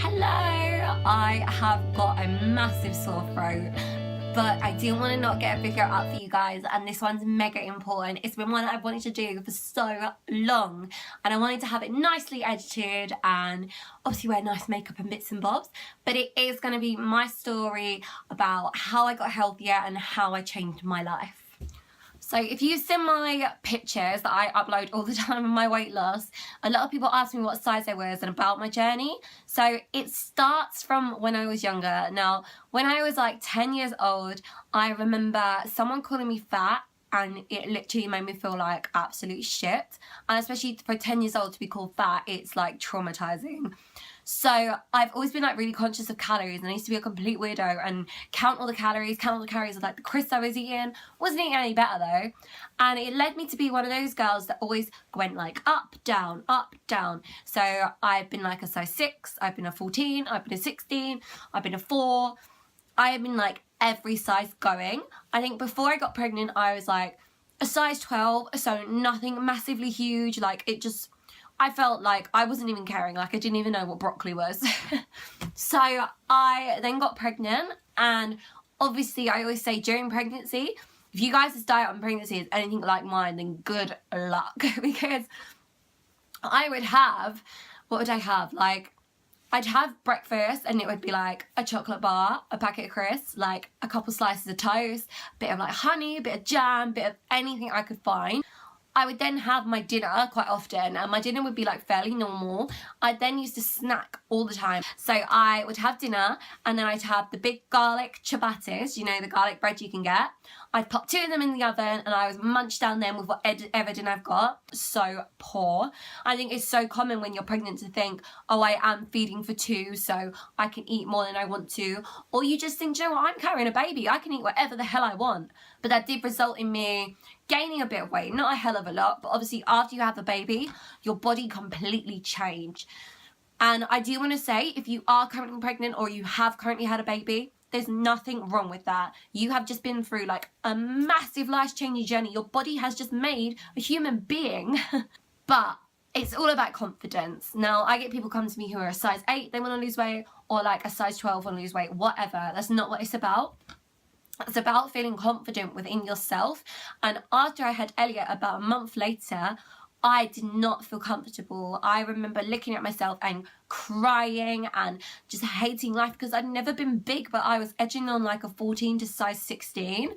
Hello, I have got a massive sore throat, but I didn't want to not get a video up for you guys, and this one's mega important. It's been one that I've wanted to do for so long, and I wanted to have it nicely edited and obviously wear nice makeup and bits and bobs, but it is going to be my story about how I got healthier and how I changed my life. So if you've seen my pictures that I upload all the time on my weight loss, a lot of people ask me what size I was and about my journey. So it starts from when I was younger. Now, when I was like 10 years old, I remember someone calling me fat, and it literally made me feel like absolute shit. And especially for 10 years old to be called fat, it's like traumatizing. So I've always been like really conscious of calories, and I used to be a complete weirdo and count all the calories of like the crisps I was eating. Wasn't eating any better though. And it led me to be one of those girls that always went like up, down, up, down. So I've been like a size 6, I've been a 14, I've been a 16, I've been a 4. I have been like every size going. I think before I got pregnant, I was like a size 12, so nothing massively huge. Like it just, I felt like I wasn't even caring, like I didn't even know what broccoli was. So I then got pregnant, and obviously I always say during pregnancy, if you guys' diet on pregnancy is anything like mine, then good luck. Because I would have, what would I have? Like, I'd have breakfast and it would be like a chocolate bar, a packet of crisps, like a couple slices of toast, a bit of like honey, a bit of jam, a bit of anything I could find. I would then have my dinner quite often, and my dinner would be like fairly normal. I then used to snack all the time. So I would have dinner, and then I'd have the big garlic chapatis, you know, the garlic bread you can get. I'd pop 2 of them in the oven, and I was munch down them with whatever dinner I've got. So poor. I think it's so common when you're pregnant to think, oh, I am feeding for 2, so I can eat more than I want to. Or you just think, you know what, I'm carrying a baby, I can eat whatever the hell I want. But that did result in me gaining a bit of weight, not a hell of a lot, but obviously after you have a baby, your body completely changed. And I do want to say, if you are currently pregnant or you have currently had a baby, there's nothing wrong with that. You have just been through like a massive life-changing journey. Your body has just made a human being. But it's all about confidence. Now, I get people come to me who are a size 8, they want to lose weight, or like a size 12 want to lose weight, whatever. That's not what it's about. It's about feeling confident within yourself. And after I had Elliot, about a month later, I did not feel comfortable. I remember looking at myself and crying and just hating life, because I'd never been big, but I was edging on like a 14 to size 16.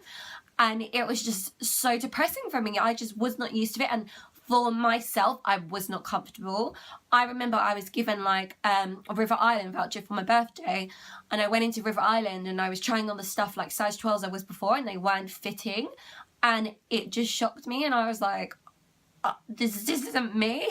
And it was just so depressing for me. I just was not used to it. And for myself, I was not comfortable. I remember I was given like a River Island voucher for my birthday, and I went into River Island and I was trying on the stuff like size 12s I was before, and they weren't fitting, and it just shocked me. And I was like, this isn't me.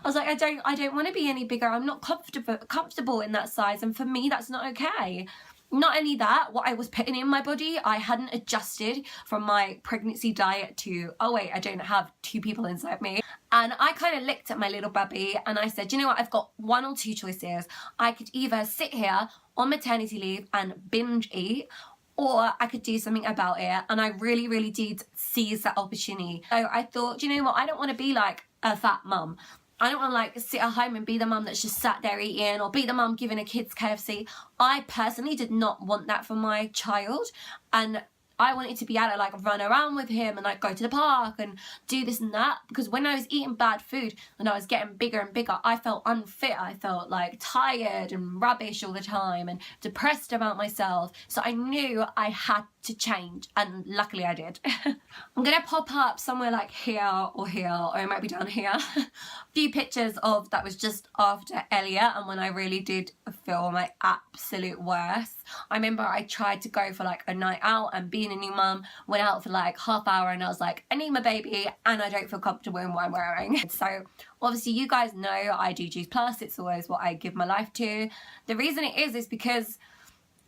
I was like, I don't want to be any bigger. I'm not comfortable in that size, and for me that's not okay. Not only that, what I was putting in my body, I hadn't adjusted from my pregnancy diet to, oh wait, I don't have 2 people inside me. And I kind of looked at my little bubby and I said, you know what, I've got 1 or 2 choices. I could either sit here on maternity leave and binge eat, or I could do something about it. And I really, really did seize that opportunity. So I thought, you know what, I don't want to be like a fat mum. I don't want to like sit at home and be the mum that's just sat there eating, or be the mum giving her kids KFC. I personally did not want that for my child, and I wanted to be able to like run around with him and like go to the park and do this and that, because when I was eating bad food and I was getting bigger and bigger, I felt unfit. I felt like tired and rubbish all the time and depressed about myself. So I knew I had to change, and luckily I did. I'm gonna pop up somewhere like here, or it might be down here, a few pictures of that was just after Elliot and when I really did feel my absolute worst. I remember I tried to go for like a night out, and being a new mum, went out for like half hour, and I was like, I need my baby and I don't feel comfortable in what I'm wearing. So obviously you guys know I do Juice Plus. It's always what I give my life to. The reason it is because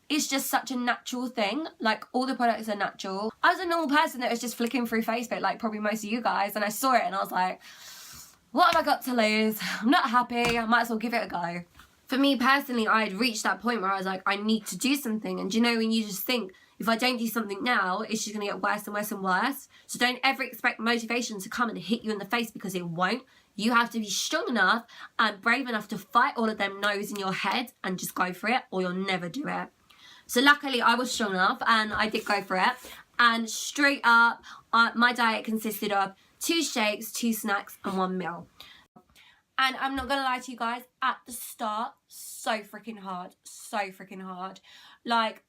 it's just such a natural thing. Like, all the products are natural. I was a normal person that was just flicking through Facebook, like probably most of you guys, and I saw it and I was like, what have I got to lose? I'm not happy, I might as well give it a go. For me personally, I had reached that point where I was like, I need to do something. And you know, when you just think, if I don't do something now, it's just gonna get worse and worse and worse. So don't ever expect motivation to come and hit you in the face, because it won't. You have to be strong enough and brave enough to fight all of them no's in your head and just go for it, or you'll never do it. So luckily I was strong enough and I did go for it. And straight up, my diet consisted of 2 shakes, 2 snacks and 1 meal. And I'm not gonna lie to you guys, at the start, so freaking hard. Like,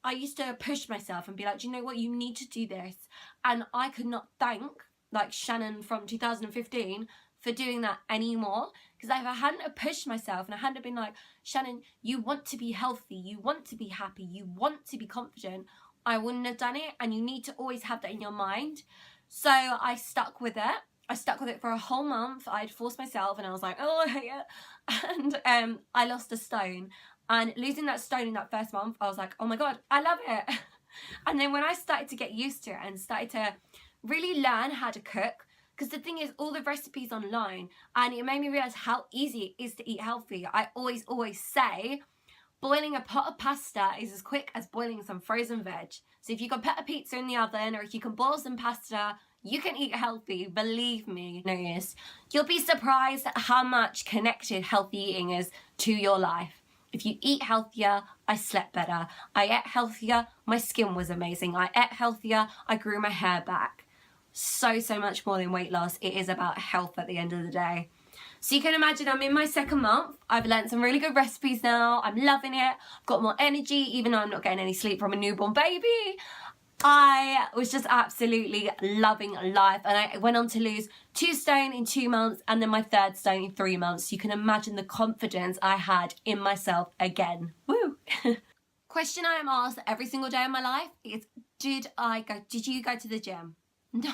I used to push myself and be like, do you know what, you need to do this. And I could not thank, like, Shannon from 2015 for doing that anymore. Because if I hadn't have pushed myself and I hadn't have been like, Shannon, you want to be healthy, you want to be happy, you want to be confident, I wouldn't have done it. And you need to always have that in your mind. So I stuck with it. I stuck with it for a whole month. I'd forced myself and I was like, oh, I hate it. And I lost a stone. And losing that stone in that first month, I was like, oh my God, I love it. And then when I started to get used to it and started to really learn how to cook, because the thing is, all the recipes online, and it made me realize how easy it is to eat healthy. I always say, boiling a pot of pasta is as quick as boiling some frozen veg. So if you can put a pizza in the oven, or if you can boil some pasta, you can eat healthy, believe me. Notice, you'll be surprised at how much connected healthy eating is to your life. If you eat healthier, I slept better. I ate healthier, my skin was amazing. I ate healthier, I grew my hair back. So much more than weight loss. It is about health at the end of the day. So you can imagine I'm in my 2nd month. I've learned some really good recipes now. I'm loving it. I've got more energy, even though I'm not getting any sleep from a newborn baby. I was just absolutely loving life, and I went on to lose 2 stone in 2 months and then my 3rd stone in 3 months. So you can imagine the confidence I had in myself again. Woo! Question I am asked every single day of my life is, did you go to the gym? No,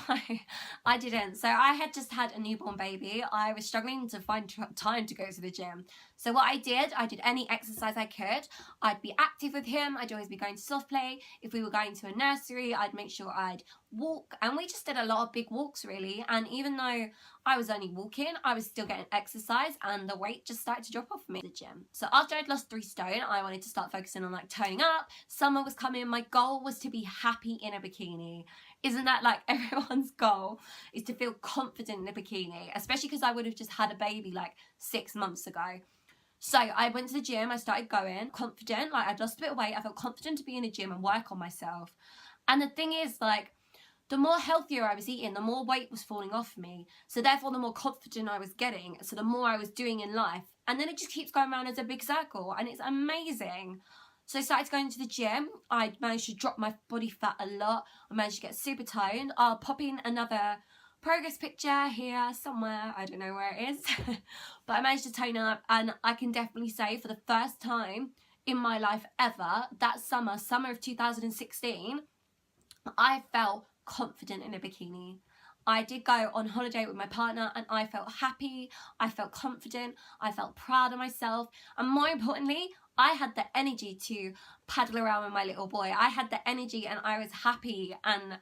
I didn't. So I had just had a newborn baby. I was struggling to find time to go to the gym. So what I did any exercise I could. I'd be active with him. I'd always be going to soft play. If we were going to a nursery, I'd make sure I'd walk. And we just did a lot of big walks, really. And even though I was only walking, I was still getting exercise, and the weight just started to drop off for me at the gym. So after I'd lost 3 stone, I wanted to start focusing on, like, toning up. Summer was coming. My goal was to be happy in a bikini. Isn't that like everyone's goal, is to feel confident in a bikini, especially because I would have just had a baby like 6 months ago. So I went to the gym, I started going, confident, like I'd lost a bit of weight, I felt confident to be in a gym and work on myself. And the thing is, like, the more healthier I was eating, the more weight was falling off me. So therefore, the more confident I was getting, so the more I was doing in life. And then it just keeps going around as a big circle, and it's amazing. So I started going to the gym. I managed to drop my body fat a lot. I managed to get super toned. I'll pop in another progress picture here somewhere. I don't know where it is. But I managed to tone up, and I can definitely say for the first time in my life ever, that summer of 2016, I felt confident in a bikini. I did go on holiday with my partner and I felt happy, I felt confident, I felt proud of myself, and more importantly, I had the energy to paddle around with my little boy. I had the energy and I was happy, and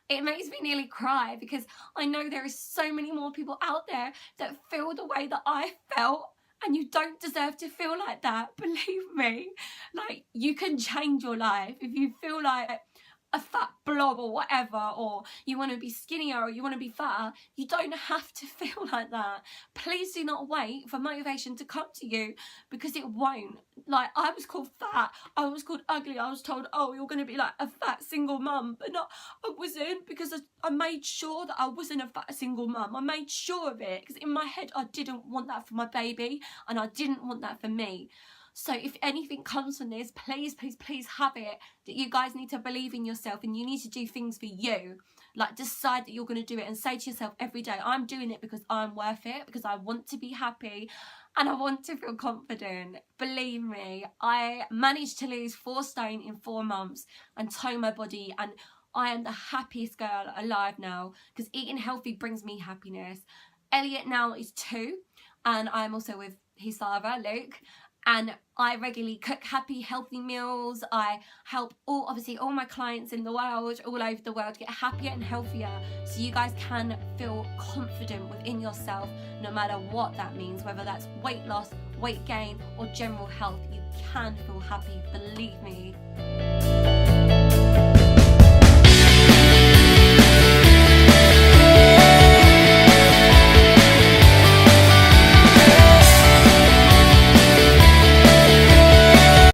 it makes me nearly cry because I know there is so many more people out there that feel the way that I felt, and you don't deserve to feel like that, believe me. Like, you can change your life if you feel like a fat blob or whatever, or you want to be skinnier or you want to be fatter. You don't have to feel like that. Please do not wait for motivation to come to you, because it won't. Like, I was called fat, I was called ugly, I was told, oh, you're going to be like a fat single mum, but no, I wasn't, because I made sure that I wasn't a fat single mum. I made sure of it, because in my head I didn't want that for my baby, and I didn't want that for me. So if anything comes from this, please, please, please have it that you guys need to believe in yourself, and you need to do things for you. Like, decide that you're going to do it and say to yourself every day, I'm doing it because I'm worth it, because I want to be happy and I want to feel confident. Believe me, I managed to lose 4 stone in 4 months and tone my body, and I am the happiest girl alive now, because eating healthy brings me happiness. Elliot now is 2, and I'm also with his father, Luke. And I regularly cook happy, healthy meals. I help obviously all my clients in the world, all over the world, get happier and healthier, so you guys can feel confident within yourself, no matter what that means, whether that's weight loss, weight gain, or general health. You can feel happy, believe me.